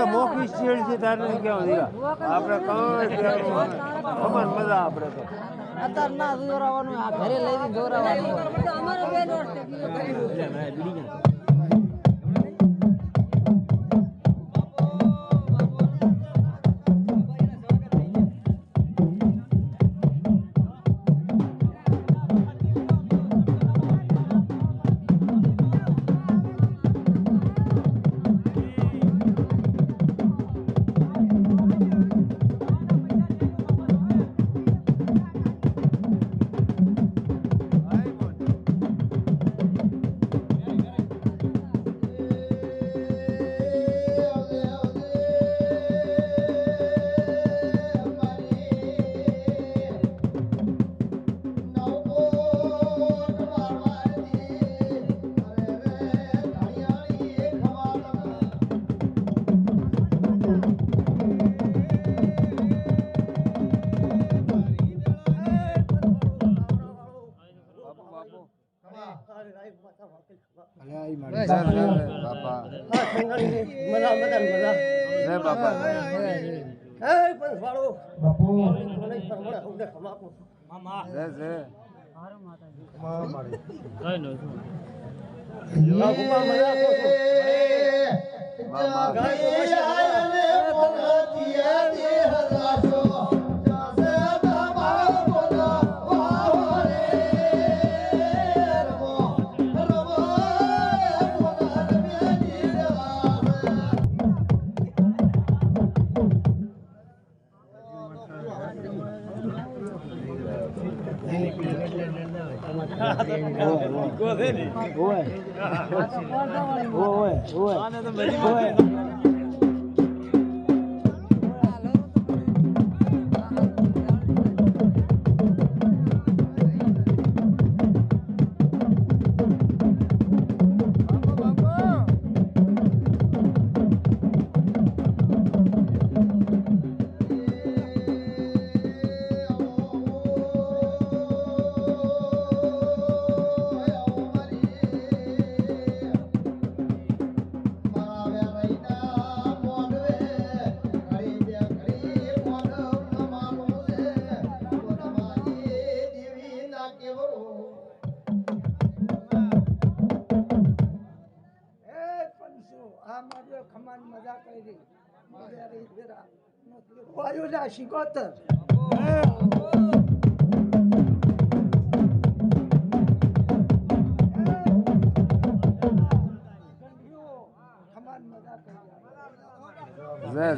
મોખી shade છે તારે કેવું દીધા આપણે કમાન મજા આપણે તો અત્યારે ના દોરાવાનું આ ઘરે લઈને દોરાવાનું અમારો બે વર્ષ શિકોતર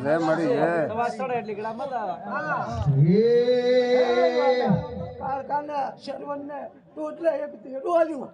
જય મળી કારખાના શરવન ને ટોટલે એક ડોલ્યું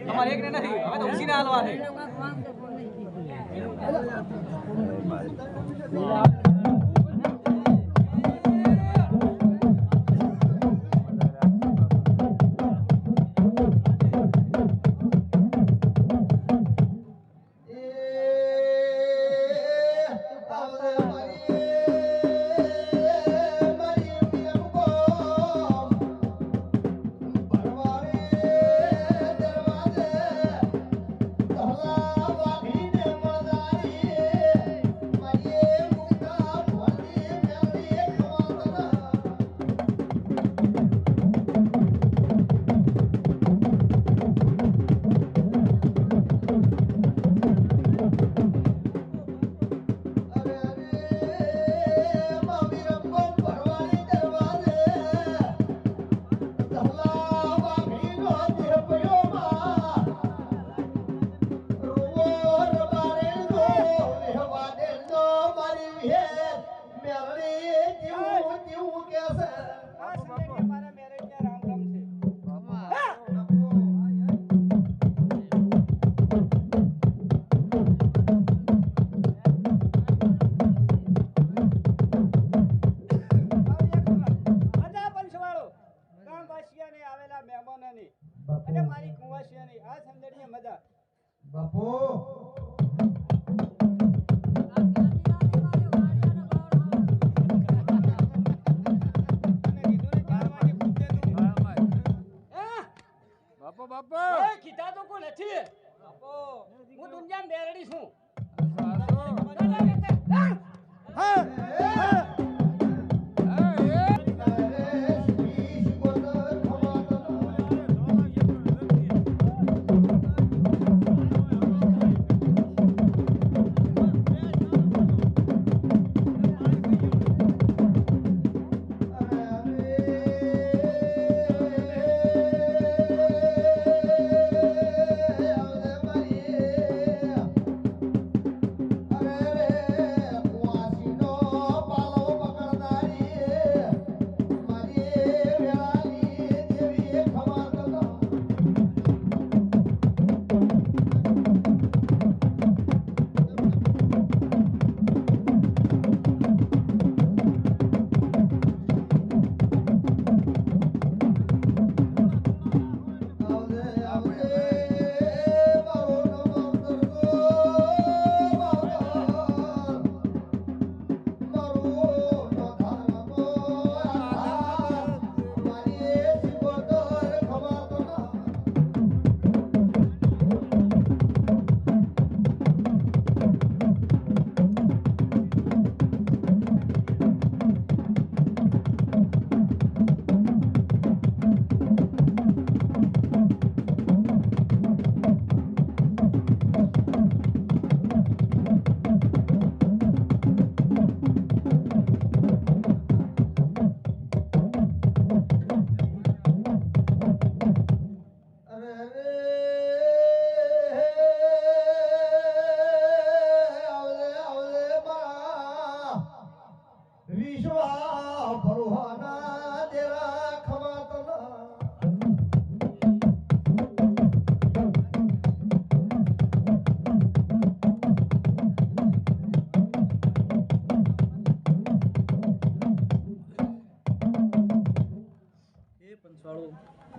અમારે એક ને નથી હવે તો ઉસીને હાલવા છે બાવળાની અને મારી કુંવાશિયાની આ સંદડીએ મજા. બાપુ અને કીધું ને ચાલવાની પૂછે તું. બાપો બાપો એ કીધા તો કોઈ નથી બાપો હું દુનિયામાં બેરડી છું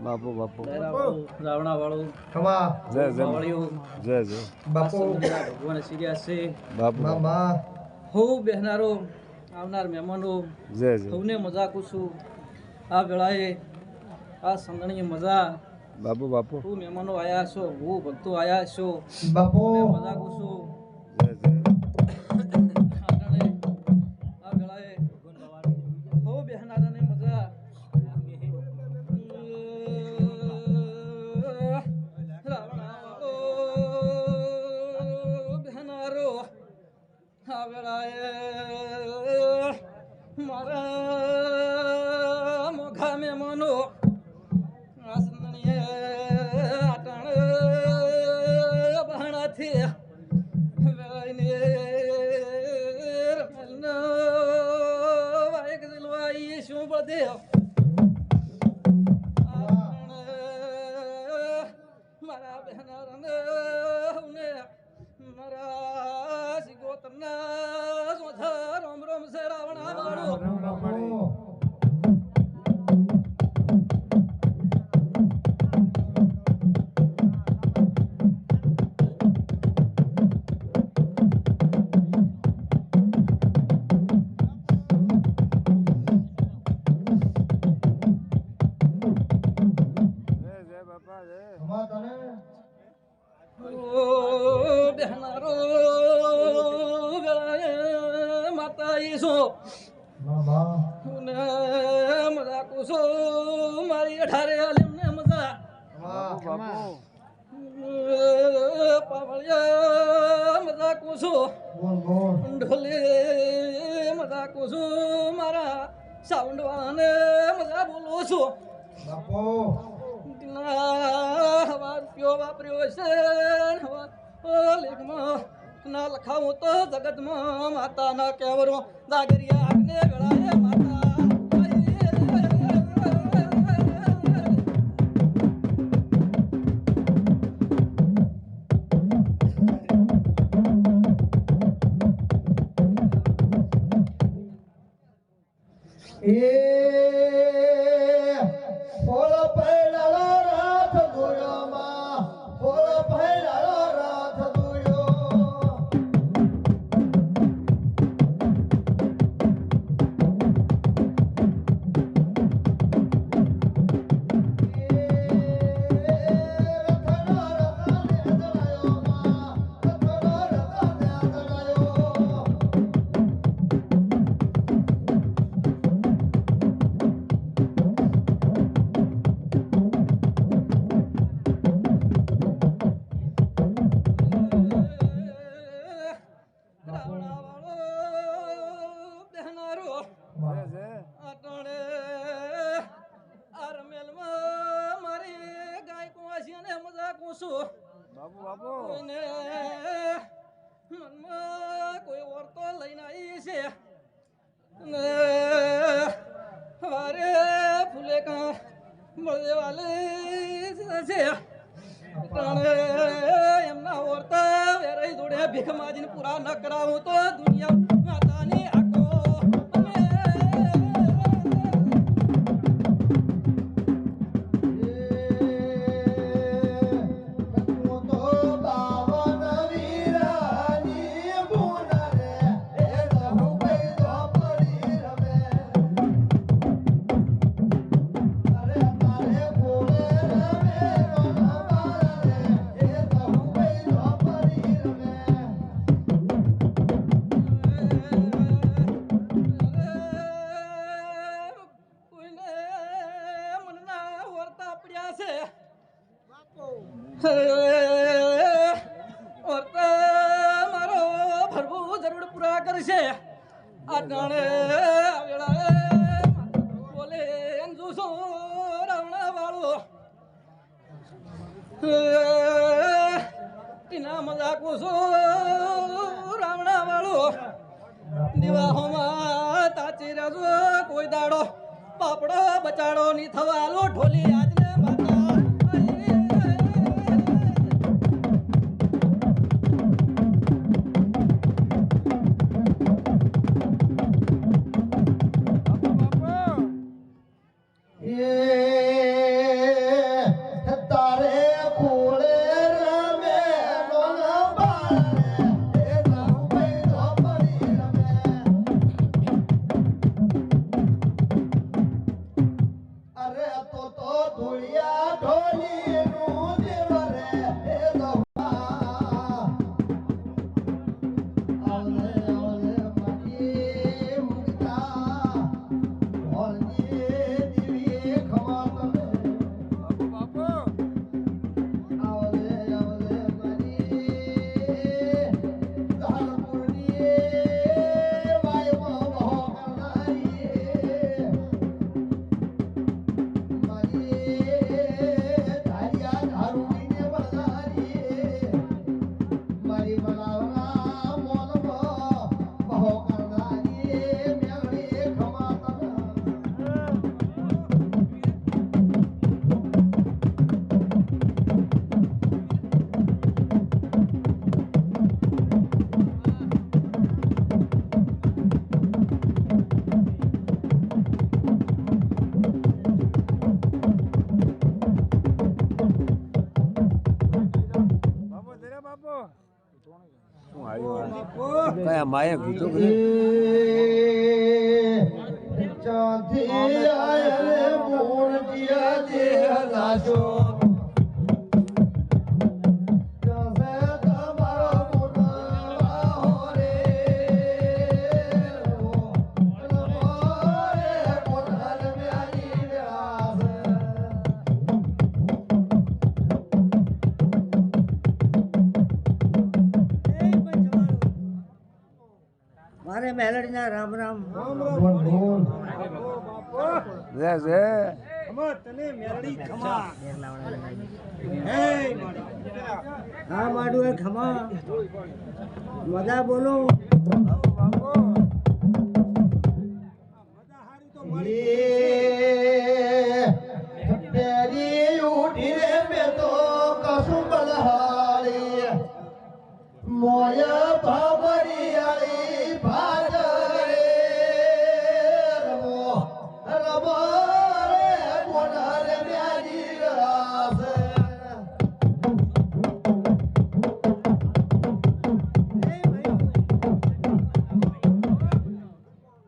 બાપો બાપો રાવણા વાળું ખમા જય જય જય જય બાપુ ભગવાન સિરિયા છે બાપુ મામા હું બેહનારો આવનાર મહેમાનો જય જય સૌને મજા કુશું આ વેળાએ આ સંગણીએ મજા બાપુ બાપુ હું મહેમાનો આયા છો હું ભક્તો આયા છો બાપુ મજા કુશું જય જય આટણે આ વેળાએ હું બેહનારાને મજા બેહનારો આ વેળાએ મારા મોઘા મહેમાનો આસનણીએ આટણ બહાણાથી વેળાઈને રમેલનો વાયક દિલવાઈ શું બધે મારા બહેનારને મારા સિગોતરના સોધા રોમ રોમ છે રાવણા વાળો જય જય બાપા જય ખમા તને ઓ બહેનારો વેળાએ માતા ઈસો મામા ને મજા કુસો મારી 18 આલિમને મજા બાપુ બાપુ પાવળિયા મજા કુસો બોલ બોલ ઢોલે મજા કુસો મારા સાઉન્ડ વાળાને મજા બોલો છો બાપુ હવા રૂપિયો વાપર્યો છે હવા લેખમાં ના લખાવું તો જગતમાં માતા ના કેવરો દાગરિયા આગને વેળાએ માતા એ ફોલ પડલા માગું છું બાપુ બાપુ કોઈને મનમાં કોઈ ઓરતો લઈને આવી છે ને વારે ફૂલે કા મળે વાલે છે તાણે એમના ઓરતા વેરાઈ જોડે ભીખ માજીને પૂરા ન કરાવું તો દુનિયા માતાની આખો મારો ભરવું જરૂર પૂરા કરશે આ જાણે બોલે જોશો રાવણા વાળો ટીના મજાક છો રાવણા વાળો દિવાહોમાં તાચી રાજો કોઈ દાડો પાપડો બચાડો ની થવાલો ઢોલી આજને માતા કયા માએ કીધું કે ચાંદી આયરે મૂર્તિયા જે હલાશો મારે મેલડીના રામ રામ રે રે હા માડું એ ખમા મજા બોલો તેરી ઉઠી રે મે તો કસું બલહારી મોયા ભાવરી આળી ભાજરે રમો રમો રે કોના રે મ્યાજી રાસ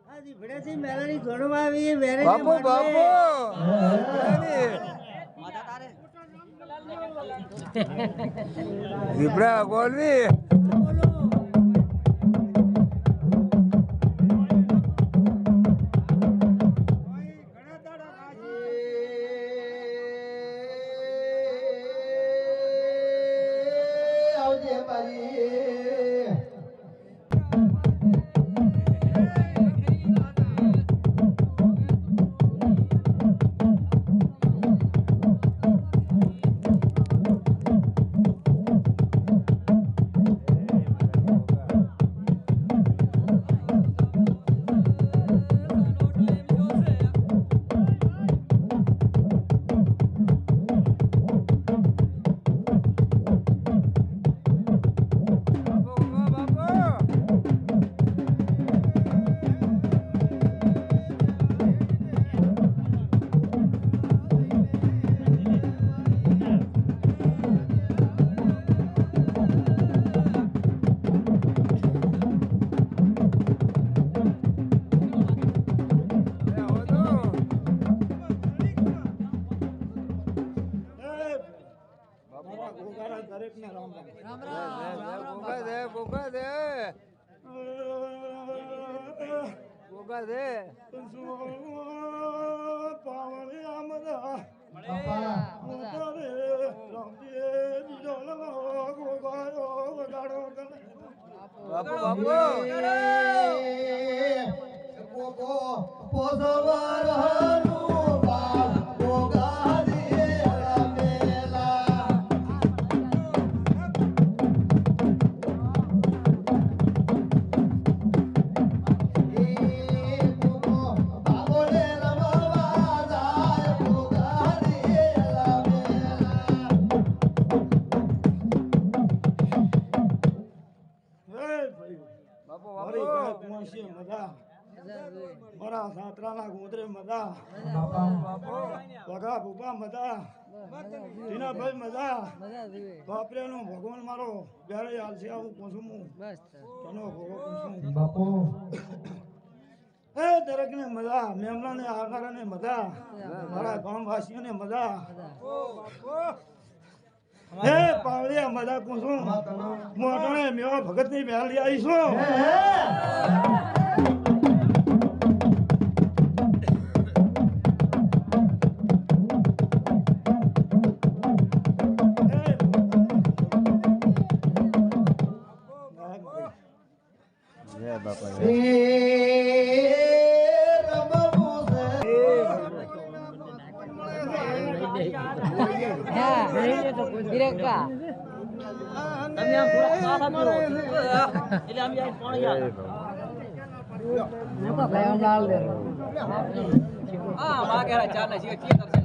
આજી ભડેથી મેલડી જોડવા આવી વેરે બાપુ બાપુ દીપડા બોલવી આવજે મારી ગોગારા દરેકને રામ રામ. રામ રામ રામ રામ ભૂગા દે ભૂગા દે ભૂગા દે પાવળિયા મજા બાપા મોટારે રામજી દીજો લગાવો ગોગાયો વગાડો ગલે. બાપુ બાપુ ગોગો પોસવાર હનું બાપ ગોગારી રમેલા એ ગોગો બાબોલે રમવા જાય ગોગારી રમેલા. હે ભાઈ બાપુ મારી બાપુ ઘરે પહોંચીએ મજા મારા સાતરાના ગોદરે મજા બાપુ વગા ભૂપા મજા ટીનાભાઈ મજા મજા જોઈએ બાપરેનું ભગવાન મારો જ્યારે હાલશે આવું પૂછું હું બસ તનો ભોગો પૂછું બાપુ એ દરેકને મજા મેમનાને આવનારાને મજા મારા ગામવાસીઓને મજા હે પાવળિયા મજા પૂછું મોટણે મેવા ભગતની મેળી આવીશું જય બાપા એ રમવું છે હા તિરકા તમે આમ થોડા સાફ આપો એટલે આમ યાર પાણી આવે ભાઈ આમ લાલ દે હા વાગેરા ચાર ને જે કે કરશે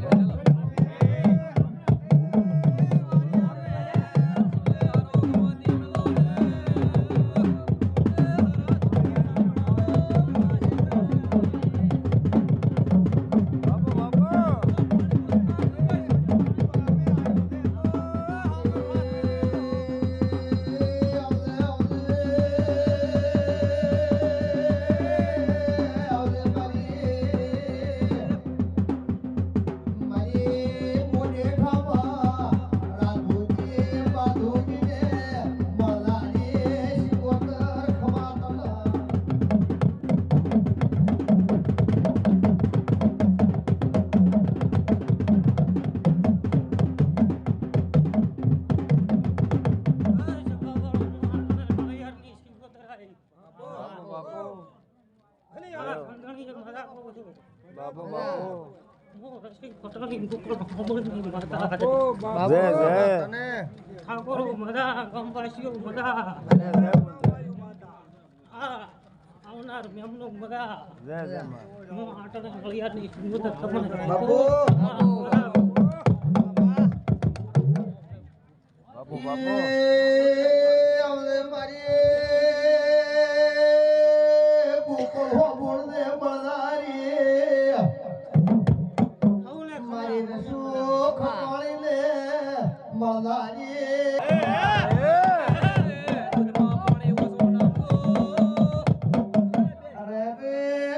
બાપુ બાપુ બાપુ જય જય ઠાકોર મજા ગામવાસીઓ મજા આવનાર મેમનો મજા જય જય માં. હું આટલા ઘડિયાળની સુંદર તમને બાપુ બાપુ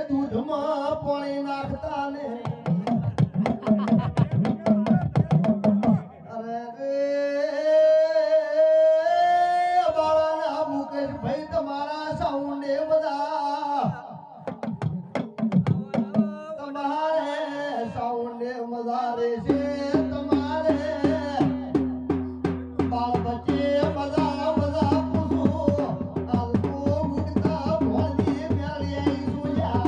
દૂધમાં પાણી નાખતા ને અરે રે બાળાના મુકેશ ભાઈ તમારા સાઉન્ડે બધા તમારે સાઉન્ડે મજા રહેશે તમારે બાળ બચ્ચે મજા મજા પૂછું આલકો મુકતા ભોળી મેળી સુજા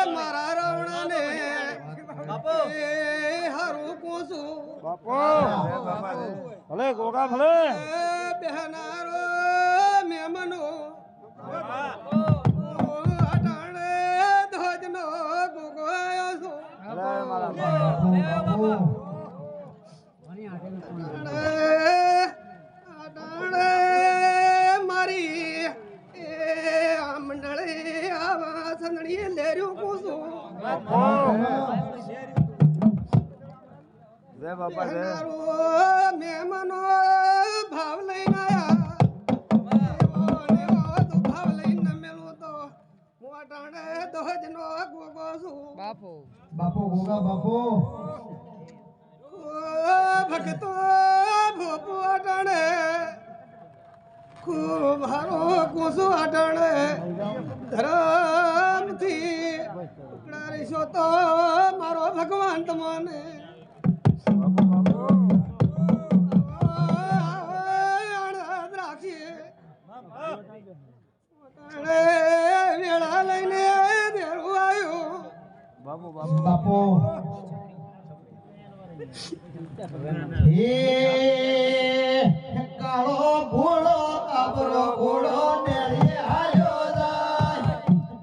મારા રાવણાને હારું કોસું બાપુ ભલે ગોગા ભલે બેહનારો મેમનો અટાણે ધોજનો ગોગો આવ્યો છું જય મારા અટાણે બાપા છે મહેમાનો ભાવ લઈને આયા એવો તો ભાવ લઈને મેલું તો મોટાણે દોજનો ગોગો છું બાપુ બાપુ ગોગા બાપુ ભગતો ભોપુ અટાણે ખૂબ હારો કુસુ અટાણે ધરમથી રહીશો તો મારો ભગવાન તમને રાખીએ વેળા લઈને દેરું આવ્યું બાપુ બાપુ બાપુ એ કાળો ઘોડો કાબરો ઘોડો નેળે હાલ્યો જાય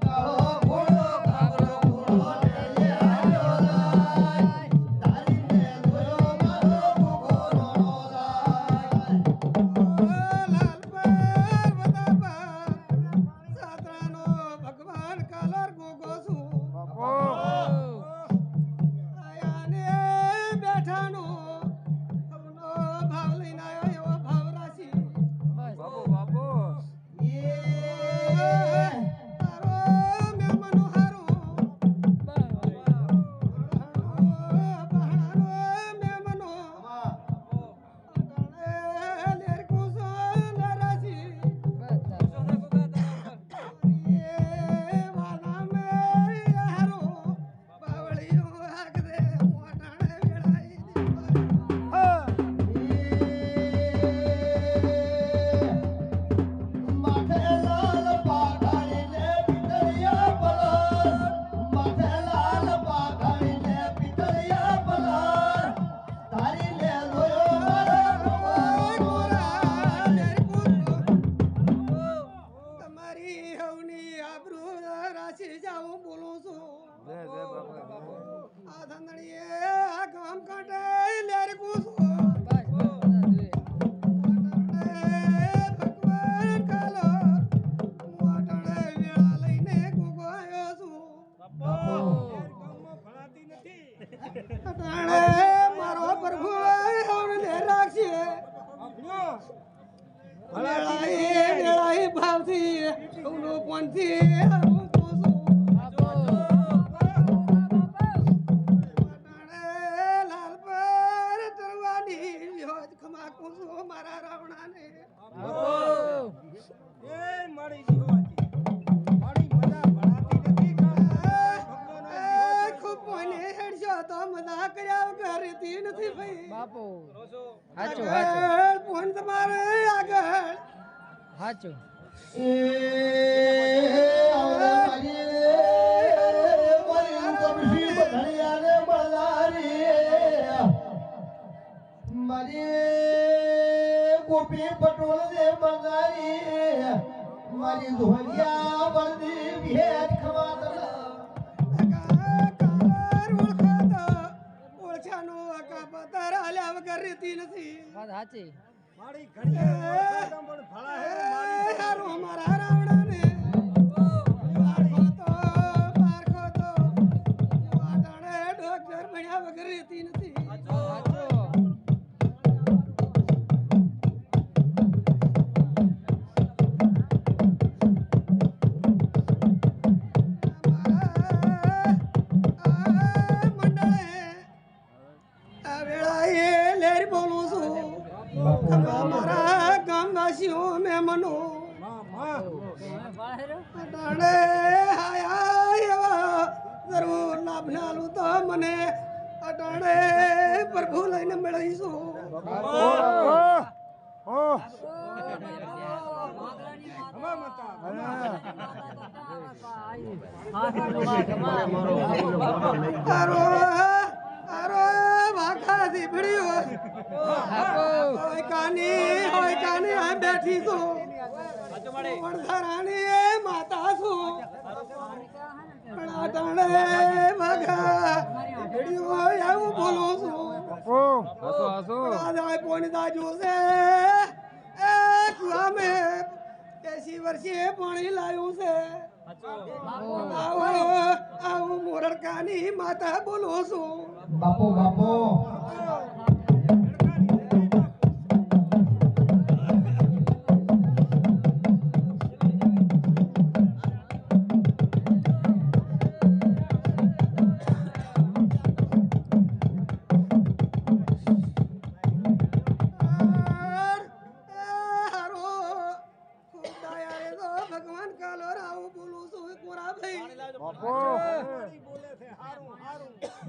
કાળો ઘોડો કાબરો ઘોડો નેળે હાલ્યો જાય તારીને જોયો મારો ભૂખો રોણો જાય ભગવાન કાલર ગોગો છું આયાને બેઠાનો ભાવ લઈને આવ્યો એવો ભાવ રાશી બાપુ બાપુ તારો મહેમાનો હારું બહાણાનો મહેમાનો લેર કુસો રાશી માથે લાલ પાઘડીને પિતળિયા પલર માથે લાલ પાઘડીને પિતળિયા પલર તારીને જોયો મારો તમારી હવની આબરૂ રાશી જાઉં બોલું છું જય જય બાપા આ ધંધણીએ આ ગામ કાંઠે લેર કુસો ભગવાન કાલો મોટણે વેળા લઈને ગોગો આવ્યો છું અટાણે મારો પ્રભુ હવને રાખશે વેળાએ ભાવથી હવનો પોનથી હું પૂછું લાલ પર તરવાની વ્યોજ ખમા કુંસો મારા રાવણાને ખૂબ કોઈને હેડશો તો મજા કર્યા વગર રેતી નથી ભાઈ બાપુ હાચું હાચું ફોન તમારે આગળ હાચું એ આવરે મારી કમશી બધાયાને બળારી મારી ગોપી પટોળ દે બંગારી મારી ધોલિયા બળદી ભેટ ખવાતલા ઓળખાનો આકા પતાર આલ્યા વગર રેતી નથી વાત હાચી હારું મારા રાવણાને પારખો તો વાટાણે ડોક્ટર બન્યા વગર રેતી નથી હાચું મંડળે આ વેળાએ લેર બોલું છું મારા ગામવાસીઓ મહેમાનો અટાણે આયા એવા જરૂર લાભ નાલું તો મને અટાણે પ્રભુ લઈને મળીશું આરો આરો વાખા દીપડ્યો હોય કાની આ બેઠી છું વણધારાની માતા છું પણ અટાણે વાઘા દીપડ્યો એવું બોલું છું હસો હસો રાજા પોની દાજુ છે એ કુવામે 80 વર્ષે પાણી લાવ્યું છે આવું મોરડકાની માતા બોલું છું બાપુ બાપુ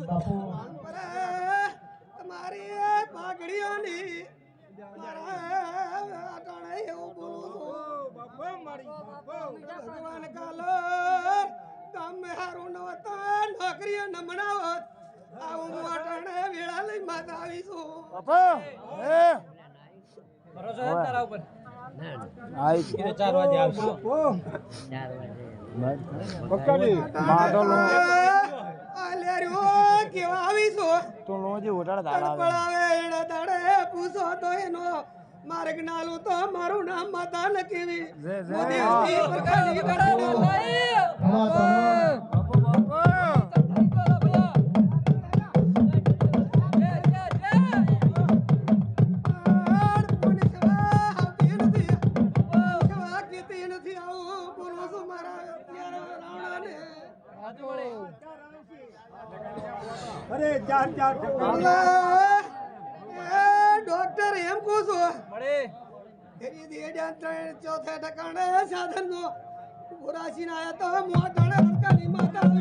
બાપુ તમારી પાઘડીઓની અટાણે એવું બોલું ભગવાન કાલો તમે હારું ન હતા નોકરીઓ ન બનાવત આવું હું અટાણે વેળા લઈ માતા આવીશું ભરોસો છે તારા ઉપર કેવા આવીશું પૂછો તો એનો માર્ગ નાલું તો મારું નામ માતા ન કેવી અરે ચાર ચાર ડોક્ટર એમ કહું છું ચોથા ટકાણે સાધન નો પુરાસી ના આયા તો મોટાણે રડકાની માતા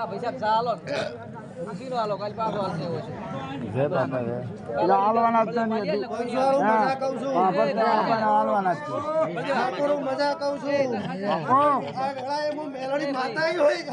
પૈસા ચાલો મશીનો હાલો કાલ પાછો હાલશે એવો છે જય બાપા જય એટલે હાલવાના જ છે ને મજા કહું છું હા બસ હાલવાના જ છે ઠાકોર મજા કહું છું આ વેળાએ હું મેલડી માતા હોય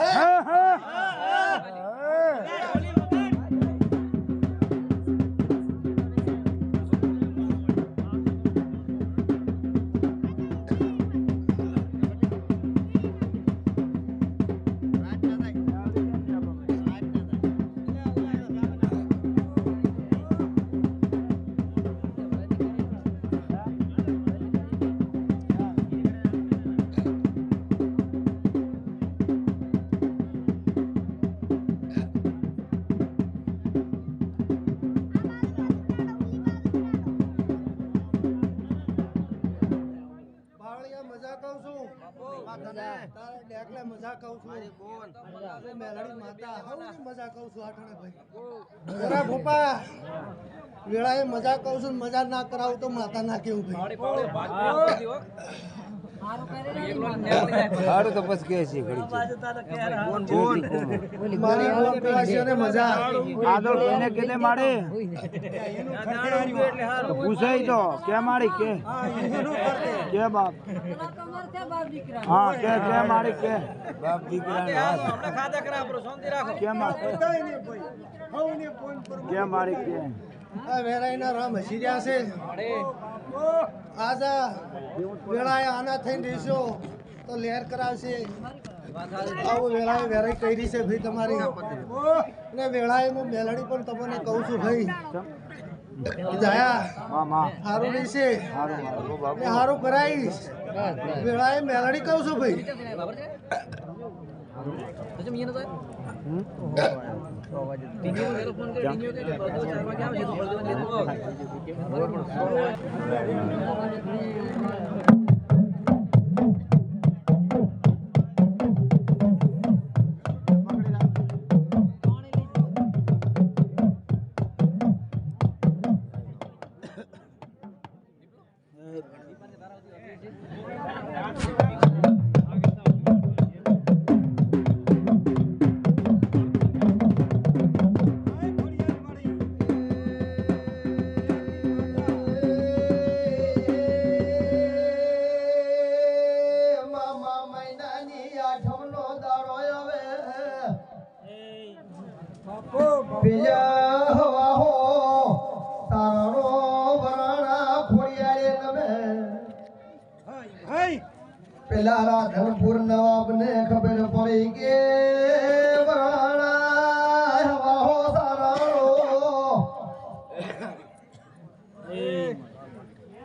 મજા કહું છું મજા કહું છું મેલડી માતા મજા કહું છું આઠણે ભાઈ ભોપા વેળાએ મજા કહું છું મજા ના કરાવું તો માતા ના કેવું ભાઈ સારું તો પછી કે છે ઘડી મારી બોન પેલાશી ને મજા આદો કેને કેને માડે તો પૂછાય તો કે માડી કે બાપ હા કે માડી કે બાપ દીકરા કે કે માડી કે આ વેરાઈના રામ હસી રહ્યા છે આજા વેળાએ આના થઈને રહીશો તો લહેર કરાવશે આવું વેળાએ વેરાઈ કરી છે ભાઈ તમારી ને વેળાએ હું મેલડી પણ તમને કહું છું ભાઈ જાયા સારું રહેશે ને સારું કરાવીશ વેળાએ મેલડી કહું છું ભાઈ બીજા હવા હો તારણો વરાણા ખોડિયાએ નમે પેલા રાધનપુર નવાબ ને ખબર પડી કે વરાણા હવા હો તારણો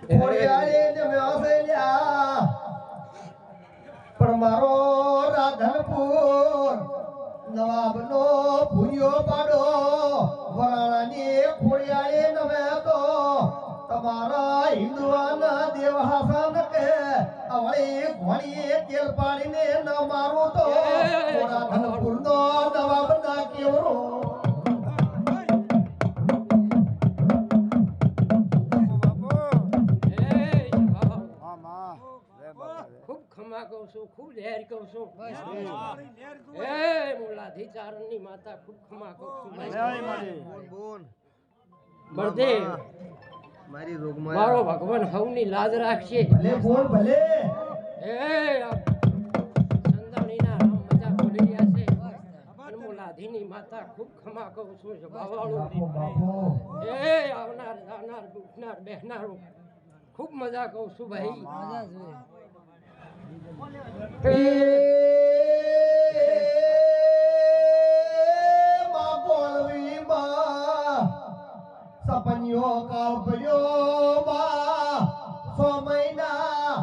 ખોડિયાએ નમે આસેલ્યા પણ મારો રાધનપુર નવાબનો ભૂરિયો પાડો વરાણાની ખોડિયાએ નમે તો તમારા હિન્દુઆના દેવ હાસન કે અવળી ઘોડી તેલ પાડીને ન મારું તો રાધનપુરનો નવાબ ના કેવરો ખૂબ ખમા કહું છું, ખૂબ લહેર કહું છું. એ મુલાધી ચારણની માતા ખૂબ ખમા કહું છું. બળદેવ મારી રોગમાં મારો ભગવાન હવની લાજ રાખશે. ભલે બોલ ભલે એ સંદાણીના રામ મજા બોલી રહ્યા છે. અને મુલાધીની માતા ખૂબ ખમા કહું છું. સ્વભાવવાળું. એ આવનાર જાનાર ઉઠનાર બેહનાર ખૂબ મજા કહું છું ભાઈ. મજા જોઈએ. સપન્યો કાળભયો માં 6 મહિના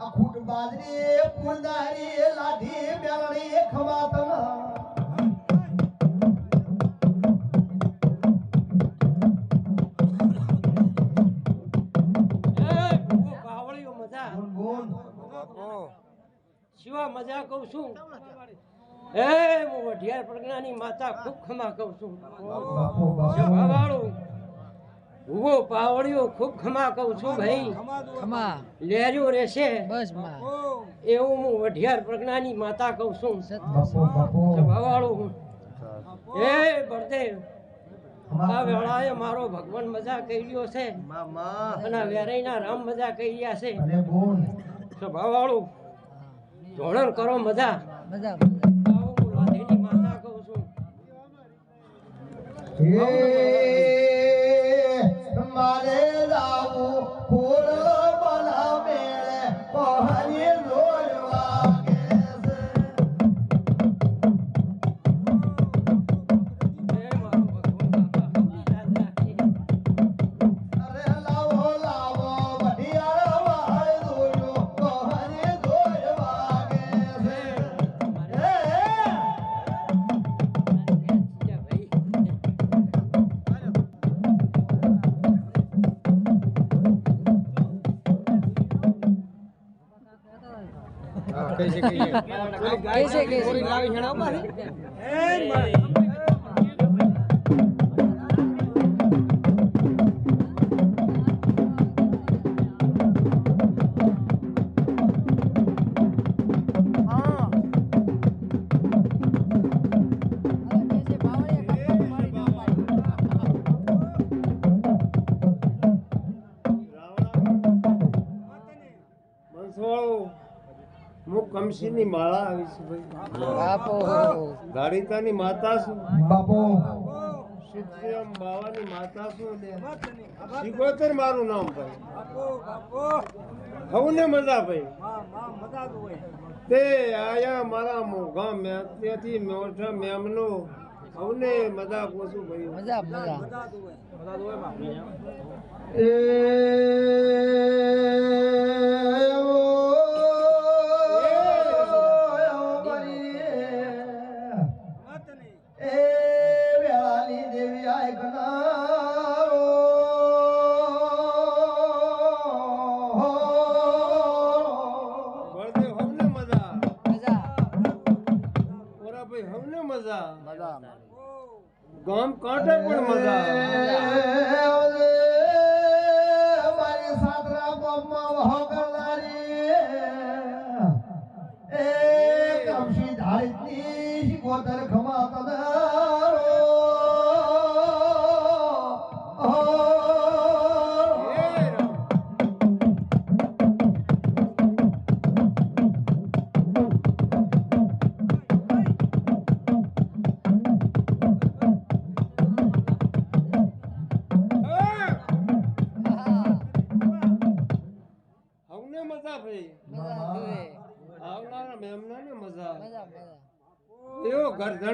અખૂટ બાજરી ફૂલદારી લાઠી મેળણી ખવાતના બાવળીઓ મજા બોલ શિવા મજા કહું છું. એ હું વઢિયાર પ્રજ્ઞાની માતા ખૂબ ખમા કહું છું. સ્વભાવવાળું ઉભો પાવળિયો ખૂબ ખમા કહું છું ભાઈ. ખમા લહેર્યો રહેશે બસ માં એવું હું વઢિયાર પ્રજ્ઞાની માતા કહું છું. બાપો સ્વભાવવાળું એ બળદેવ આ વેળાએ મારો ભગવાન મજા કહી રહ્યો છે અને આ વેરાઈના રામ મજા કહી રહ્યા છે. બોલ સ્વભાવવાળું ધોરણ કરો મજા. મજા આવું હું લાધીની માતા કહું છું. મારે લાવું ફૂલ બના મેળે પહાડી જોડવા કે એ મારો ભગવાન બાપા હવની લાજ રાખશે. અરે લાવો લાવો બઢિયાર વાય દોયો પહાડી જોડવા કે कैसे હું કમસીની માળા આવી છું ભાઈ. બાપો ગાડીતાની માતા છું. બાપો સુખરામ બાવાની માતા છું. સિકોતર મારું નામ ભાઈ. હવને મજા ભાઈ. તે આયા મારા મોઘા ત્યાંથી મોટા મેમનો હવને મજા પૂછું ભાઈ. મજા મજા વેળાની દેવી આય ગનારો બળદેવ હવને મજા. મજા ઓરા ભાઈ હવને મજા. ગામ કાંઠે પણ મજા. મારી સાતરા ગામમાં વહો કરનારી એ કમશી ધારિતની શિકોતર ખમા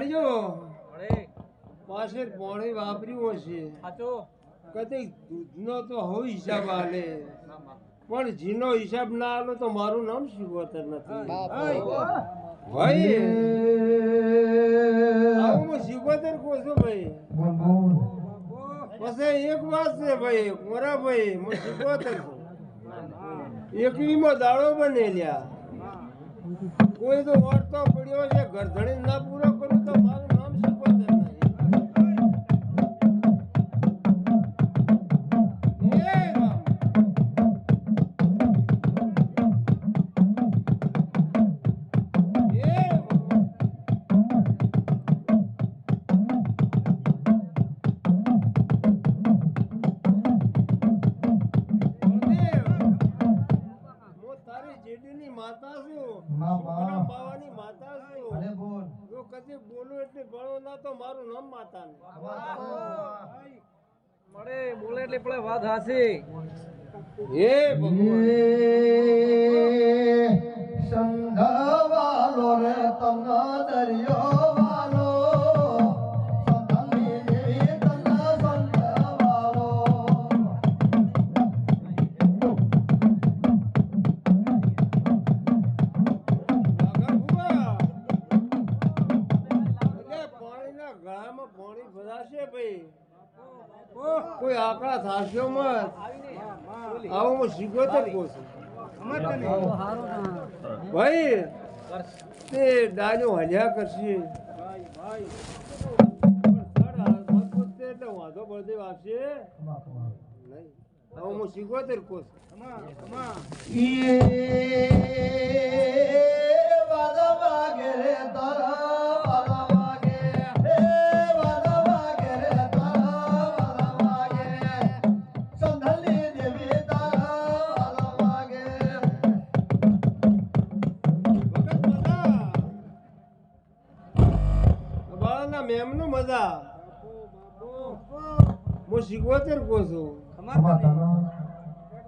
જાણજો પાસે પાણી વાપર્યું હશે કદી દૂધનો તો હોય હિસાબ આલે પણ જીનો હિસાબ ના આલો તો મારું નામ શિવતર નથી ભાઈ આવું હું શિવતર કહું છું ભાઈ પછી એક વાત છે ભાઈ કોરા ભાઈ હું શિવતર છું એકવીમાં દાડો બને લ્યા કોઈ તો ઓળતો પડ્યો છે ગરધણી ના પૂરો કરું તો મારું નામ શિવતર નથી માતા છું બાવાની માતા છું જો કદી બોલું એટલે ગળો ના તો મારું નામ માતા ને મળે બોલે એટલે પડે વાત હાસી હે ભગવાન સંધવાલો રે તમનો દરિયો વાલો સંધની દેવી તમનો સંધવાલો ગળામાં પાણી ભરાશે ભાઈ કોઈ આકડા થાશો મત આવો હું શીખોતર કહું છું ભાઈ તે ડાજો હલ્યા કરશે એટલે વાંધો બળદેવ આપશે નહીં હવે હું શીખોતર કહું છું મેમનું મજા હું શીખવતર કહું છું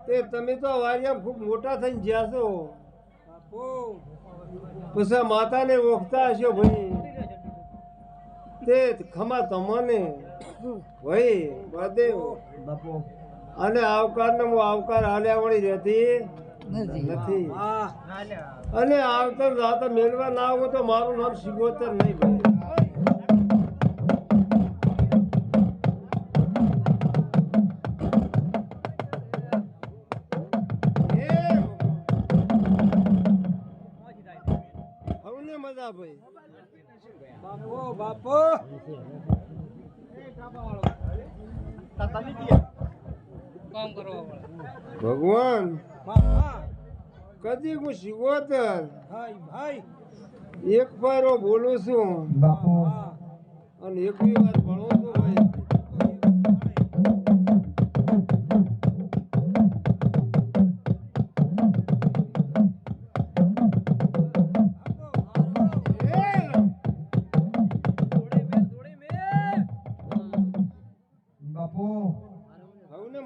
તે તમે તો વારિયામાં ખૂબ મોટા થઈને જ્યાં છો પછી માતાને ઓળખતા હશો ભાઈ તે ખમા તમને ભાઈ બળદેવ અને આવકારને હું આવકાર હાલ્યા વળી રહેતી નથી અને આવતર રાત મેળવા ના આવું તો મારું નામ શીખવતર નહીં ભાઈ મજા ભાઈ બાપો ભગવાન કદી હું શિવોતર એક ફેરો બોલું છું અને એક બી વાર ભણું છું ભાઈ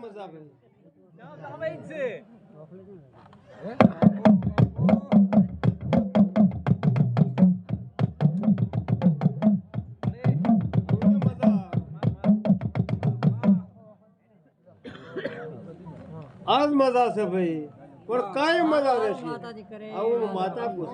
મજા ભાઈ આજ મજા છે ભાઈ પણ કાંઈ મજા રહેશે આવું માતા પૂછ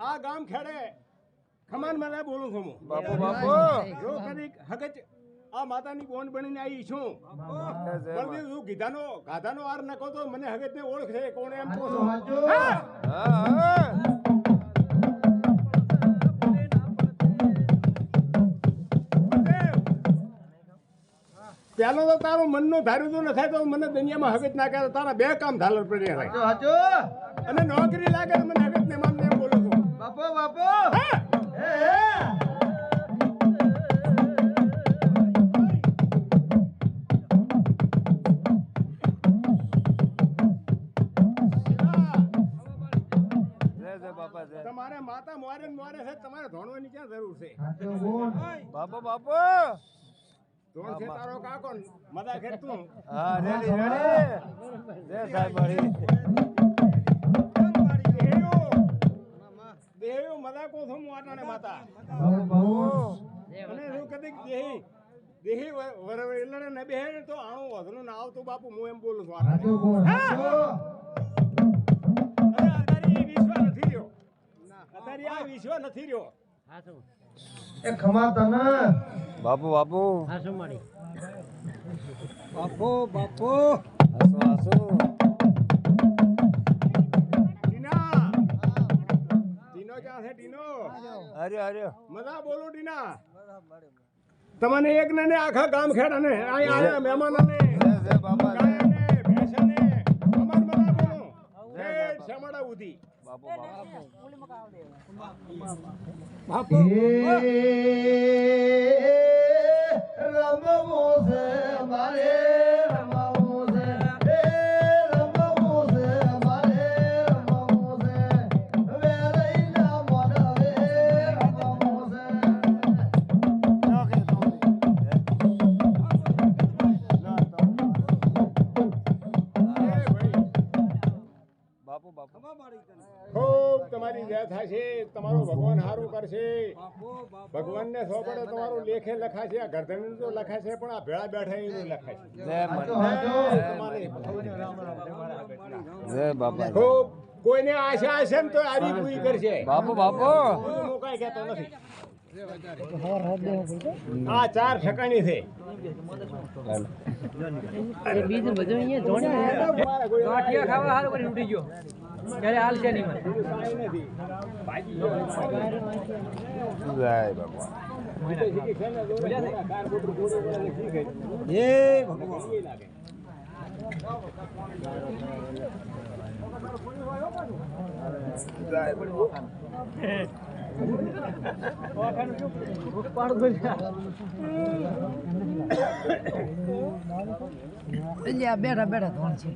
આ ગામ ખેડે ખમાન મારા બોલું છું હું. બાપુ બાપુ જો કદીક હગત આ માતાની બોન બનીને આવી છું બળદેવ શું ગાધાનો આર નકો તો મને હગતને ઓળખે કોણ એમ પૂછો. હા. હા પેલો તો તારું મનનું ધાર્યું તો ન થાય તો મને દુનિયામાં હગત ના કરે તારા બે કામ ધાલર પડી રહે અને નોકરી લાગે તો મને હગત ને મામને એમ બોલું છું. બાપુ બાપુ હા. તમારે માતા મોરે છે તમારે ધોણવાની ક્યાં જરૂર છે? બાપુ બાપુ ધોણ છે તારો કાકો મદા ખેર તું. હા રેડી રેડી જય સાહેબ મારી દેહ્યો મદા કો છું મોટાને માતા બાપુ બાપુ અને શું કદીક દેહી વરવેલડે ન બેહે ને તો આણું વધનું ના આવતું બાપુ હું એમ બોલું છું આટાને. હા. અરે અત્યારે એ વિશ્વ નથી રહ્યો. અત્યારે આ વિશ્વ નથી રહ્યો. એ ખમા તને બાપુ બાપુ બાપો બાપો હસુ હસુ ટીના ક્યાં છે ટીનો? અરે અરે મજા બોલું ટીના. તમને એક ને આખા ગામ ખેડા ને અહીંયા આયા મહેમાનો ને જય બાપા જય ગાયને ભેંસને અમાર મજા બોલો એ શેમાડા ઉધી બાપુ બાપુ રમવો છે મારે રમવો છે રમવો છે મારે રમવો છે વેલૈના મોડવે રમવો બાપુ બાપુ ખૂબ તમારી જય થશે તમારો ભગવાન સારું કરશે ભગવાનને સોંપડે તમારું લેખે લખાશે આ ગરધણી તો લખાશે પણ આ ભેળા બેઠા એનું લખાશે જય જય બાપા ખૂબ કોઈને આશા હશે ને તો આરી પૂરી કરશે બાપુ બાપુ હું કાંઈ કહેતો નથી આ 4 ઠકાણી છે બીજું બધું અહીંયા જોડે ખાવા હારું કરી ઉઠી ગયો ત્યારે હાલ છે નહીં જય બાપા બેઠા બેઠા ધોણ છે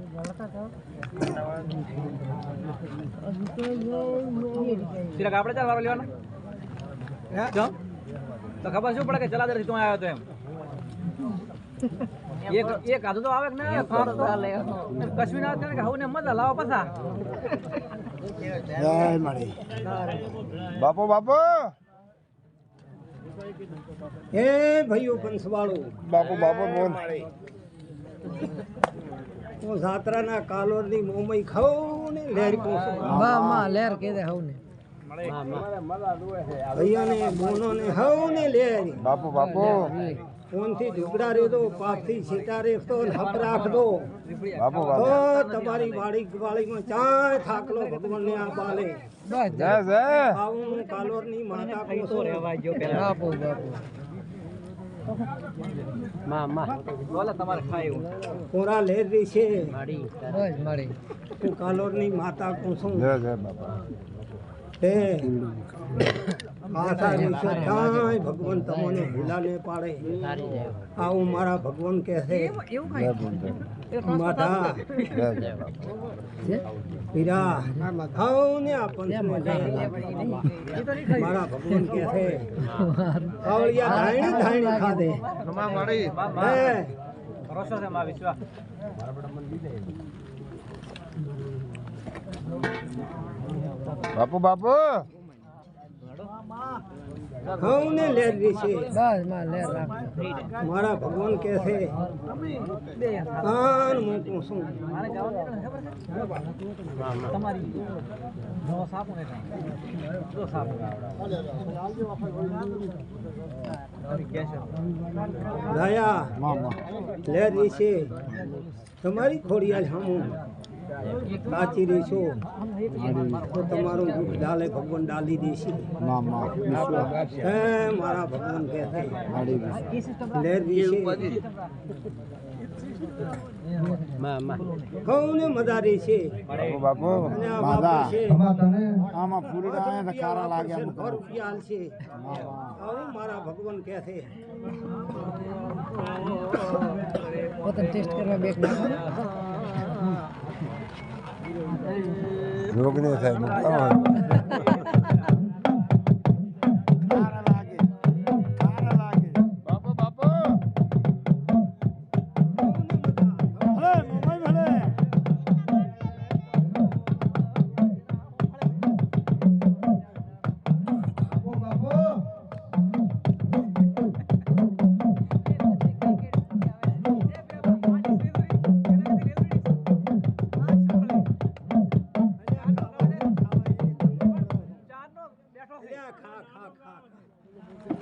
આપણે ચાલ વારો લેવાના તો ખબર શું પડે કે ચલા તું આવ્યો તો એમ એક આધું તો આવે કે ના કશ્મીર આવે કે હવે મજા લાવો પાછા બાપુ બાપુ એ ભાઈઓ કંસવાળો બાપુ બાપુ બોલ હું જાત્રાના કાલોરની મોમઈ ખાઉં ને લેર પોસું લેર કે દે હવ ને ભૈયાને બોનોને હાઉ ને લેર બાપુ બાપુ ફોનથી ઢુકડા રે દો પાકથી છેટા રે તો હપ રાખ દો બાપુ તો બાપુ તમારી વાળીમાં ચાય થાકલો ભગવાનને આ બાલે જય જય આવું કાલોરની માતા કોસો બાપુ બાપુ બોલો તમારે ખાયું કોરા લેર રી છે બસ મળી હું કાલોરની માતા કોસું જય જય બાપા હે આશા વિશે કાંઈ ભગવાન તમને ભૂલાને પાડે આવું મારા ભગવાન કહે છે જય બોલ માતા જય જય બાપા હીરા ખાઓ ને આ પંચને મારા ભગવાન કહે છે કાવળિયા ધાણી ધાણી ખાધે હે બાપુ બાપુ ઘઉં ને લેર વિશે મારા ભગવાન કે છે કાન મૂકું છું તમારી નવો સાપ ને જો સાપ દયા લેર વિશે તમારી ખોડિયાલ હમું કાચી રહીશો તો તમારું દુઃખ ડાલે ભગવાન ડાલી દેશે હે મારા ભગવાન કે છે લેર વિશે ઘઉં ને મદારી છે બાપુ અને આ બાપુ છે આમાં ફૂલડા આયા તો ખારા લાગ્યા ઘર રૂપિયા હાલશે આવું મારા ભગવાન કે છે ટેસ્ટ કરવા બેક નાખો રોગ ને થાય બાપુ બાપુ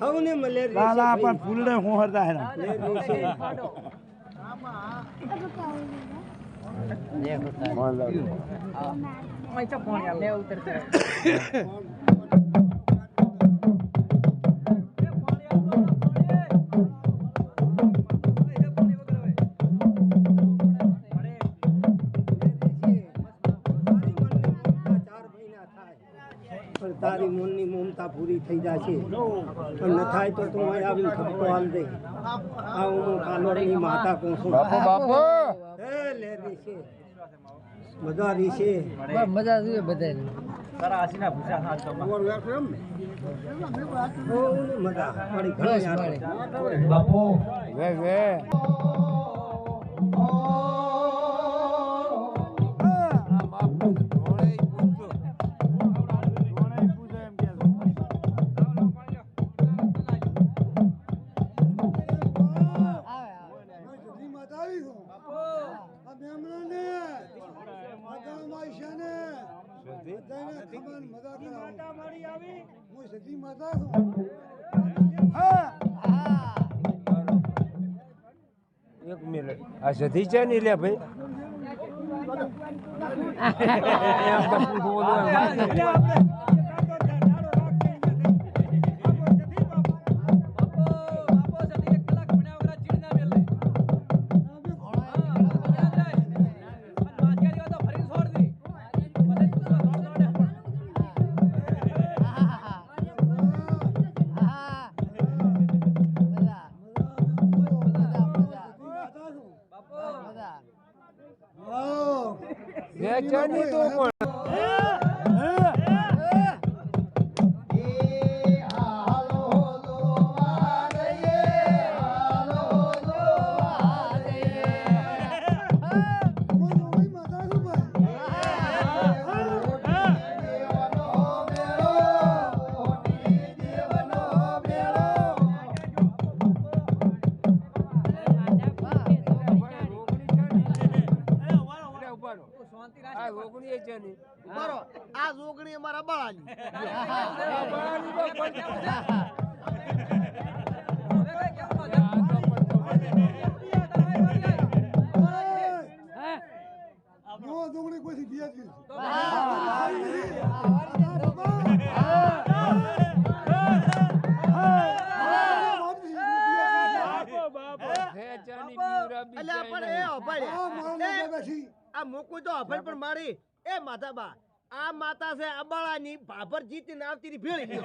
ઘઉં ને મલેરિયા લાલા પણ ફૂલડે હું હરતા હે તારી મનની મમતા પૂરી થઈ જશે પણ ન થાય તો તું અહીં આવીને ખપતો હાલ દે આ હું કાલોડની માતા કહું છું બાપુ હે લેરી છે બધા રીશે મજા જોઈએ બધાને તારા આસીના ભૂસા હાથ તો મજા મારી ઘણી બાપુ વે વે એક મિનિટ આ સધી છે ને લે ભાઈ વેચાની તો પણ આ જોગણી અમારા બાળાની જોગણી કોઈ આ મોકું તો અફલ પણ મારી એ માતાબા આ માતા છે અબાળાની ભાભર જીતીને આવતી ભેળી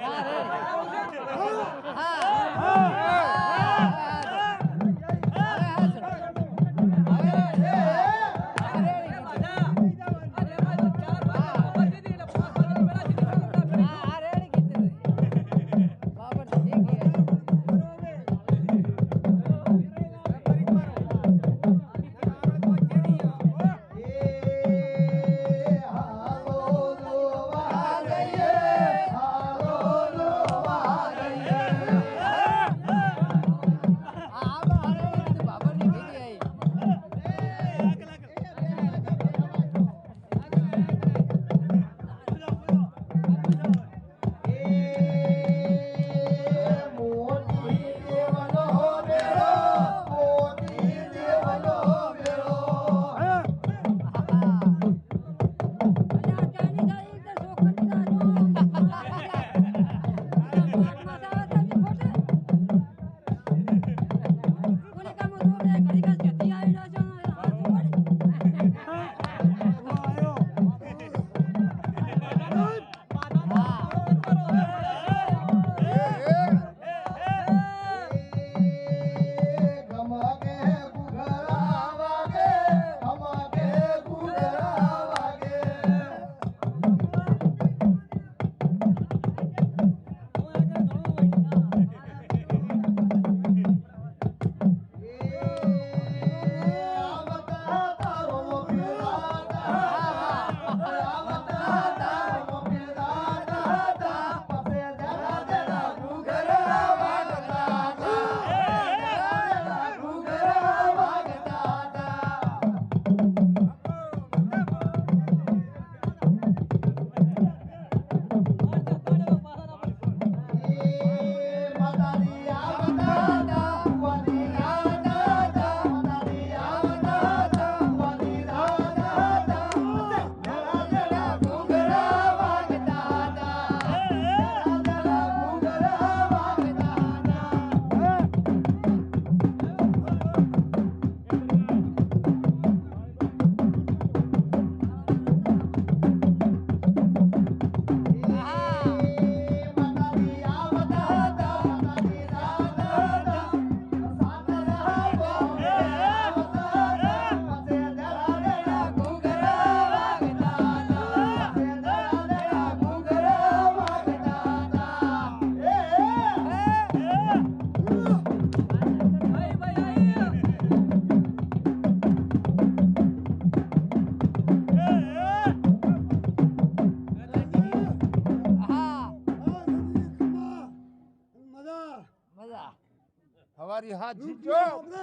હવારી હાથ જીજો આપણે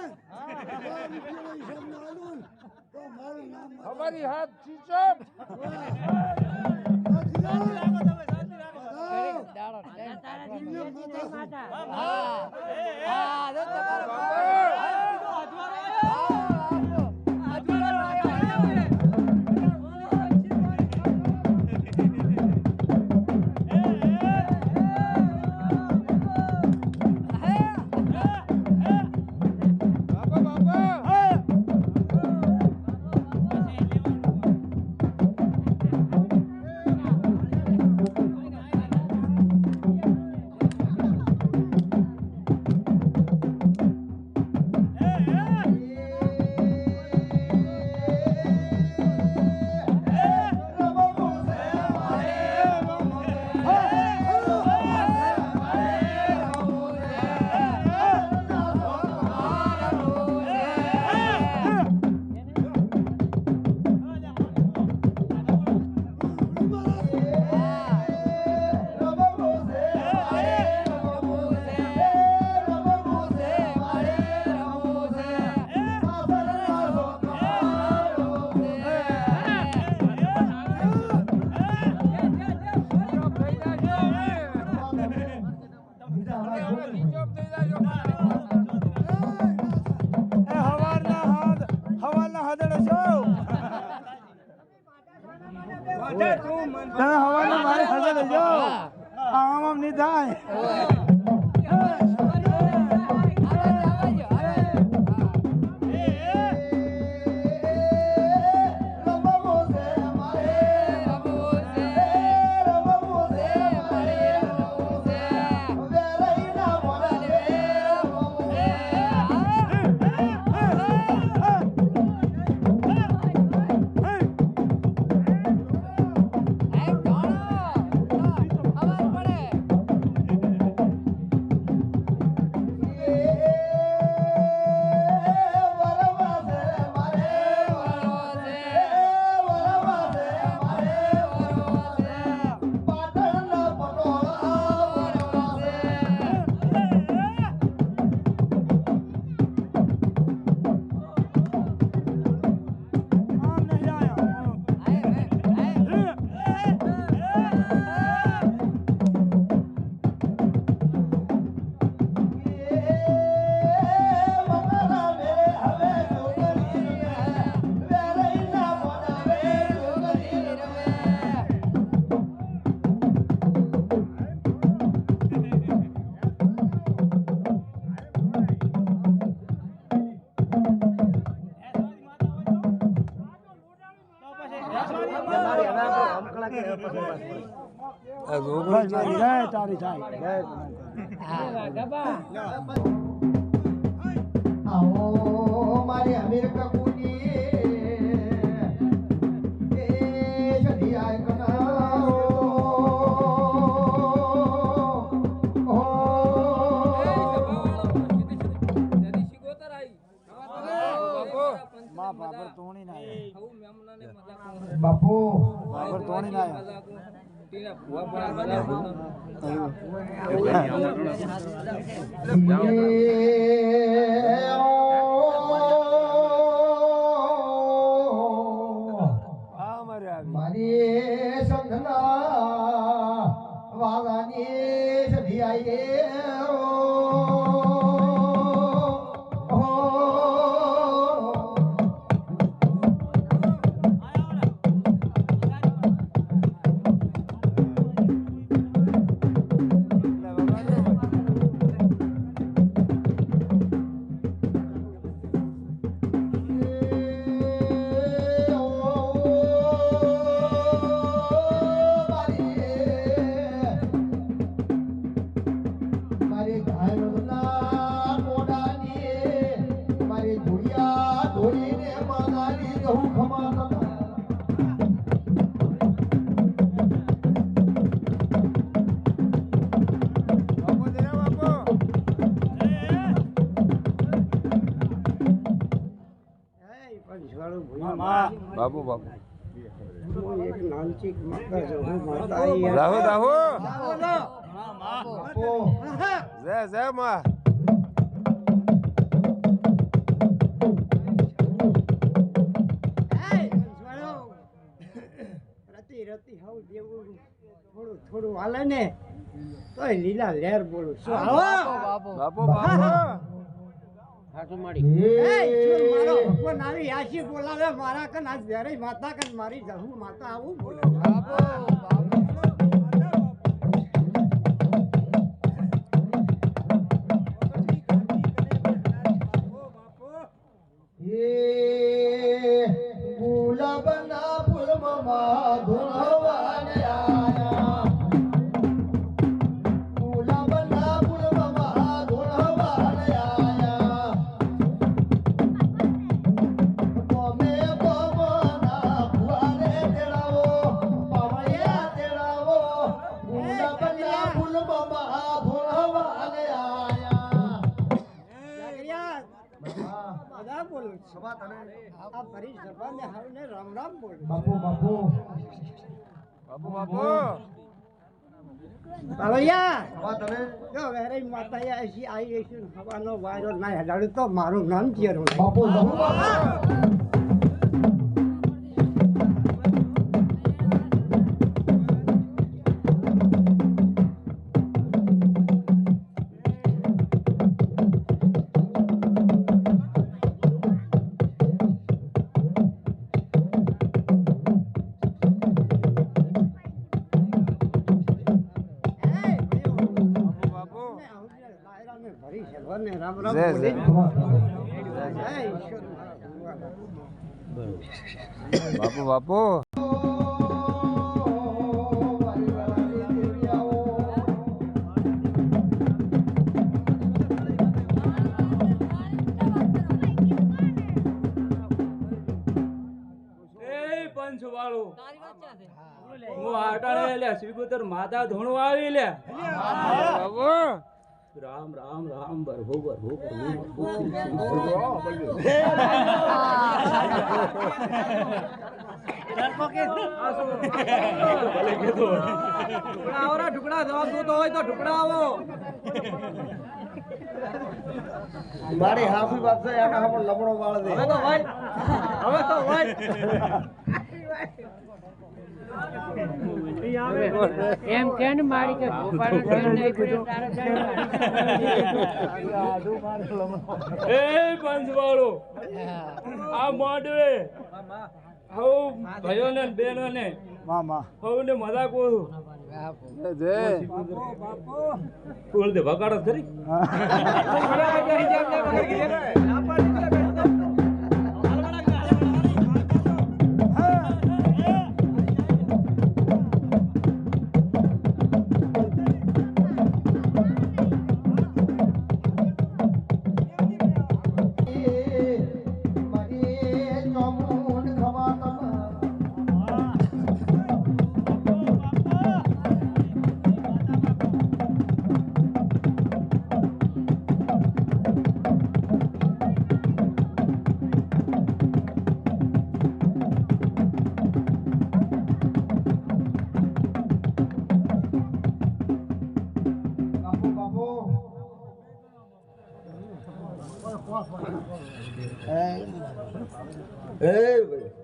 હવા રૂપિયાનો હિસાબ ના આલું ને તો મારું નામ હવારી હાથ જીજો હવાના મારે હજે લેજો આમ નહીં થાય તારી થાય આવો મારી અમીર કપૂની એ જડી આય કનાઓ ઓ માં બાબર તોણી ના બાપુ બાબર તોણી ના મારી સંધના વાલાની સધી આઈ બાબુ બાબુ રાહુ રાહુ જય જય માં થોડું હાલે ને તો લીલા લહેર બોલું શું હાલો બાપુ બાપુ હાથું માડી એ ઈશ્વર મારો ભગવાન આવી આશી બોલાવે મારા કન આજ વેરે માતા કન મારી જહુ માતા આવું બોલે ગુલાબના ફૂલમાં ધોવાને આયા ગુલાબના ફૂલમાં ધોવાને આયા કોમે કોમના ફુવારે તેડાવો પાવળિયા તેડાવો ગુલાબના ફૂલમાં ધોવાને આયા બધા બોલું છું આ ફરી સભાને હાવને રામ રામ બોલું બાપુ બાપુ બાપુ બાપુ પાવળિયા જો વેરે માતા એસી આવી છે હવાનો વાયરો ના હેડાડું તો મારું નામ ચેરો બાપુ રામ રામ જય, બોલે જય. જય ઈશ્વર બાપુ બાપુ હું આટાણે લે શ્રીગોતર માતા ધોણું આવી લે બાપુ રામ રામ રામ બરહો બરહો ઢુકડા જવાબ દો હોય તો ઢુકડા આવો મારી હાફી વાત છે આના હમણાં લમણો વાળ દે હવે તો ભાઈ હવે તો ભાઈ એમ કે ને મારી કે ગોપાલ એ પંચવાળો આ મોડવે હવ ભાઈઓ ને બહેનો ને મામા હવ ને મજા કોરું જય બોલ દે ભગાડો ખરી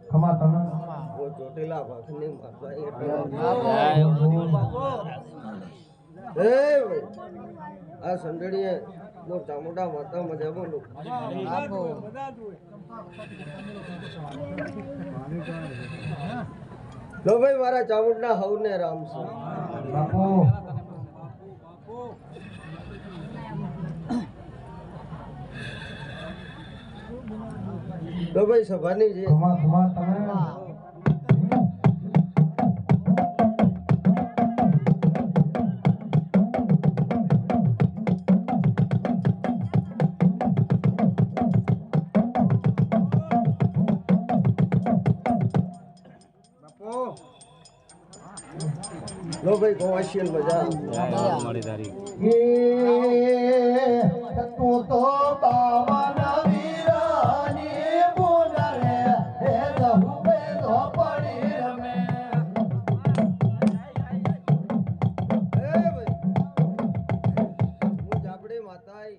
ખમા તમે ઓ ચોટેલા ભાખની માતા એ ભાઈ આ સંડળીએ નો ચામુંડા માતા મજા બોલું લો ભાઈ મારા ચામુંડા હવને રામ છે બાપુ તો ભાઈ સભાની છે લો ભાઈ ગોવાશિયલ મજા મળી તારી તું તો બાવાના વીરાની બોલારે હે દહુ બે દો પડી રમે એ ભાઈ હું જાબડી માતાઈ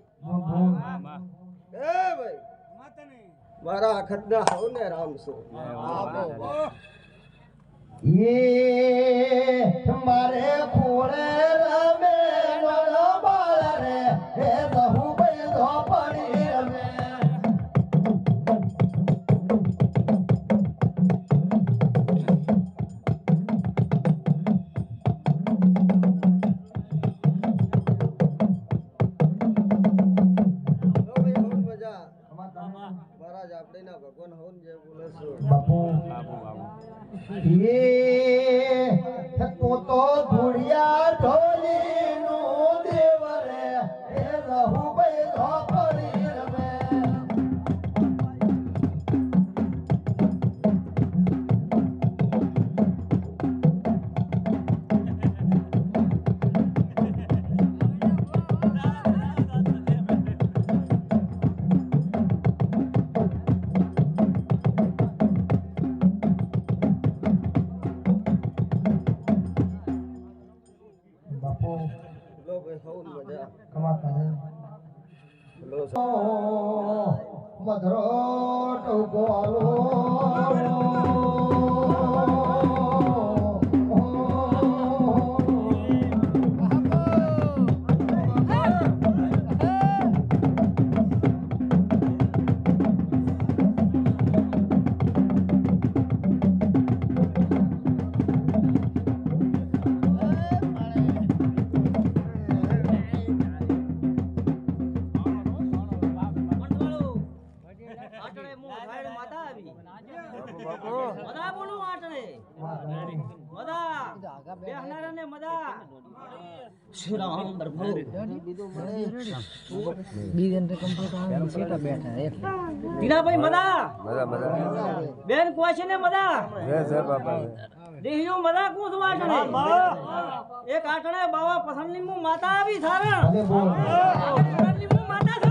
એ ભાઈ માતાને મારા અખતના હવને રામ સુ મારે ખોળે રમે નાનો બાળ રે હે બહુ બેધો પડી રમે મહારાજ આપણે ના ભગવાન હોન જે બોલે બાપુ તું તો ધુડિયા ઢોલી નું દેવ રે હે રહુ બેધો પડી રમે બાપુ લો ભાઈ હોન મજા કમાતા હે મધરો ટોકો આલો ટીનાભાઈ મદા બેન કોશે ને મદા દેહિયો મદા કું છું આટણે એક આટણે બાવા પસંદની મુ માતા આવી થારણ પસંદની મુ માતા છો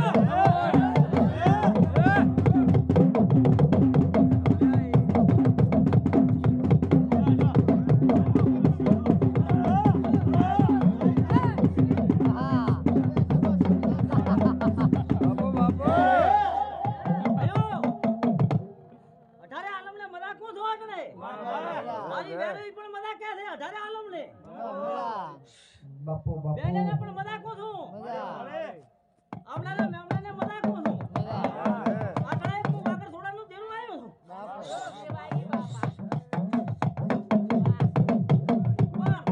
બાપુ બાપુ બેને પણ મદા કો છું આપણાને મેમણાને મદા કો છું આટલા એક વાગર થોડાનું દેરું આવ્યો છું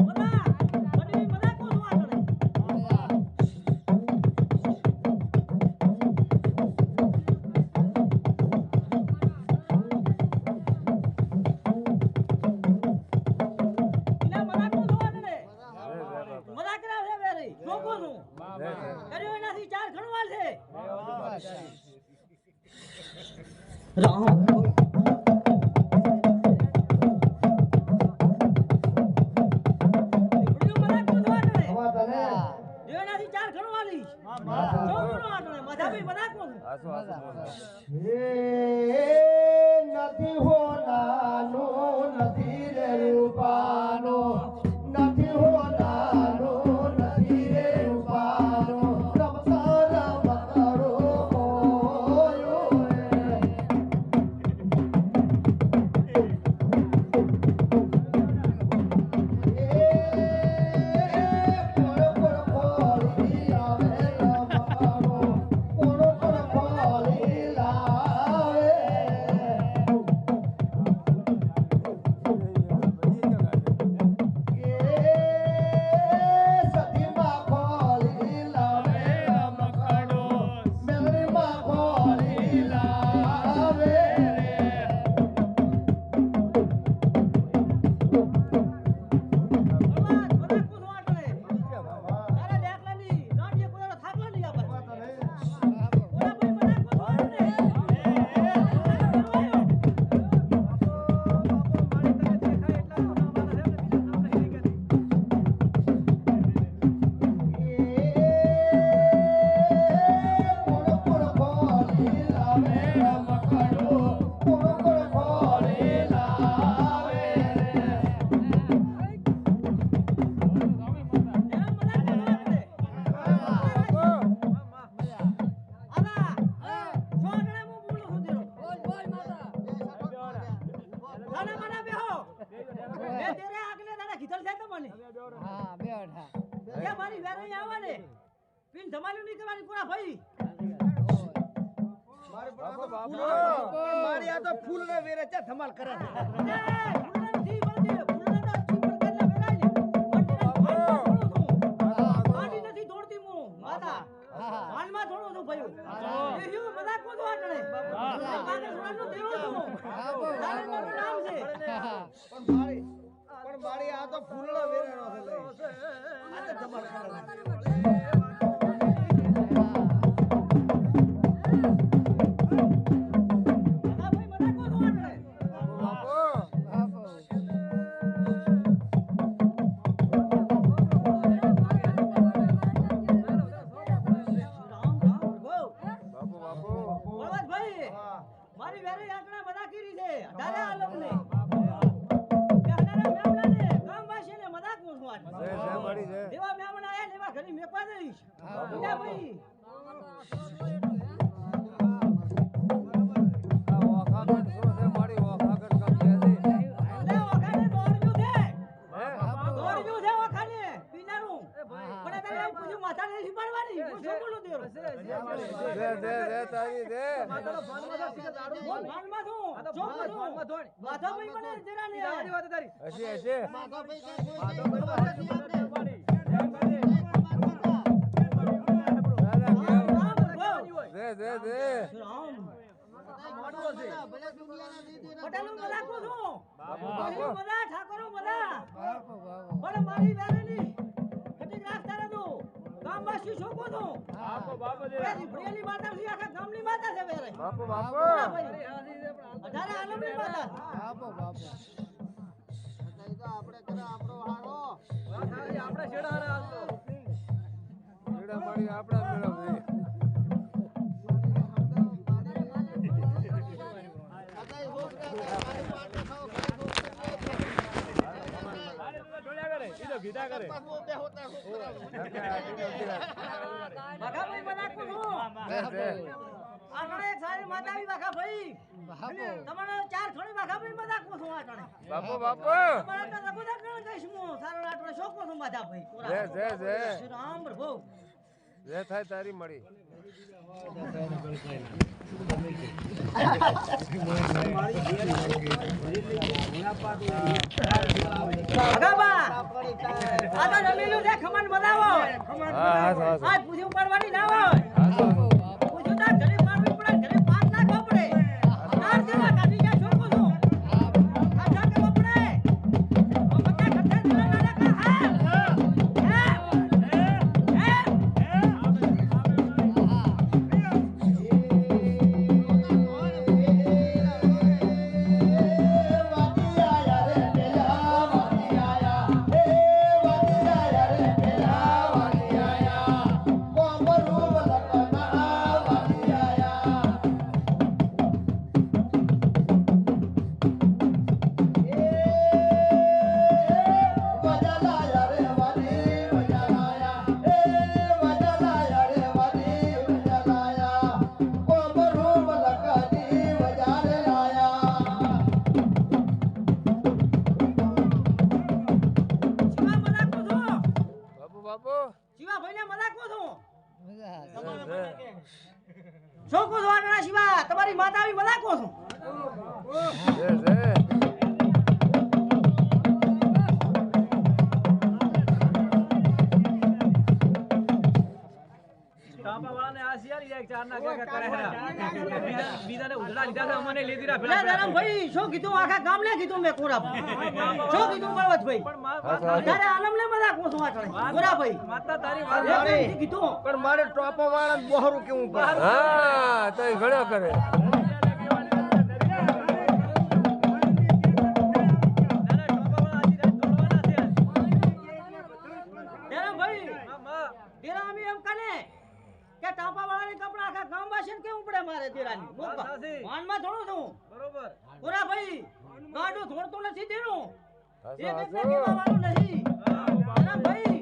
મદા બડી મદા કો છું આટલે ઇના મદા કો છું આટલે મદા કરાવે વેરી જોકો છું કર્યો એનાથી ચાર ખણવાલ છે રામ એનાથી ચાર ખણવાલી જોકો આટલે મધા ભાઈ મદા કો નથી હો નાનો નથી રે રૂપાનો નથી હો નાનો નથી રે રૂપાનો રમતા રમતારો ઓયો નહીં આવવા ને પીન ધમાલ્યું નહીં કરવાની કોના ભાઈ મારી આ તો ફૂલ ને વેરે ચા ધમાલ કરે છે નથી બળદે ફૂલને તો ચીપર કરલા વેરાય પાડી નથી દોડતી હું માતા વાનમાં થોડું છું ભાઈ એ હું મજાક કોતો આટણે પાગલ સુરાનો દેવો છું તારે મારું નામ છે પણ મારી આ તો ફૂલ ને વેરે નો છે લઈ આ તો ધમાલ કરે મારી વેરે આંકડા મજા કરી છે અઢારે આલમને બેહનારા મેમણાને ગામવાસીને મજાક મૂકવા દેવા મેમણા આયા લેવા ઘરે મેપા દઈશ બીજા ભાઈ મારી વેરેની ખટી રાખતા રહેજો ગામવાસી છોકો તો પ્રિયલી માતા છે આખા ગામની માતા છે વેરે બાપુ અઢારે આલમની માતા આપણે કરે આપણો હારો આપણે છેડા હારે હાલતો છેડા મારી આપડા મેળવે ગીતા કરે વાઘા ભાઈ મજાક કો છો આટણે એક સારી માતા આવી વાઘા ભાઈ તમારે ચાર ખણી વાઘા ભાઈ મજાક કો છો આટણે બાપુ તમારે તો રઘુદાસ ગણ કઈશ હું સારો આટણે શોકો છો માતા ભાઈ જય શ્રી રામ પ્રભુ જય થાય તારી મળી આ તો રમેલું છે ખમણ બનાવો આજ પૂછ્યું પડવાની ના હોય પૂછ્યું તા ઘરે મારવી પડે ઘરે પાક નાખવો પડે તાર જેવા કાઢી ગયા છોકરો છું ખાધા કરવો પડે બધા ખર્ચા દેવા ના કા શિવા ભાઈને મજાક કો છો છોકો છો આટણા શિવા તમારી માતા આવી મજાક કો છો તાપાવાળાને આ સિયારી એક ચાર ના કે કરે બીજાને ઉધડા લીધા છે અમને લઈ દીધા પેલા રામ ભાઈ શું કીધું આખા ગામને કીધું મે કોરા શું કીધું બળવત ભાઈ તારે આલમને બધા કોસો આટણે કોરા ભાઈ માતા તારી વાત કીધું પણ મારે ટોપો વાળા બહોરું કેવું પડે હા તો ઘણો કરે કે ટાપા વાળાને કપડા આખા ગામ વાસીને કેવું પડે મારે તેરાની વાનમાં થોડું છું બરોબર પૂરા ભાઈ ગાડું થોડતું નથી દેનું એક એક કેવા વાળું નહીં ભાઈ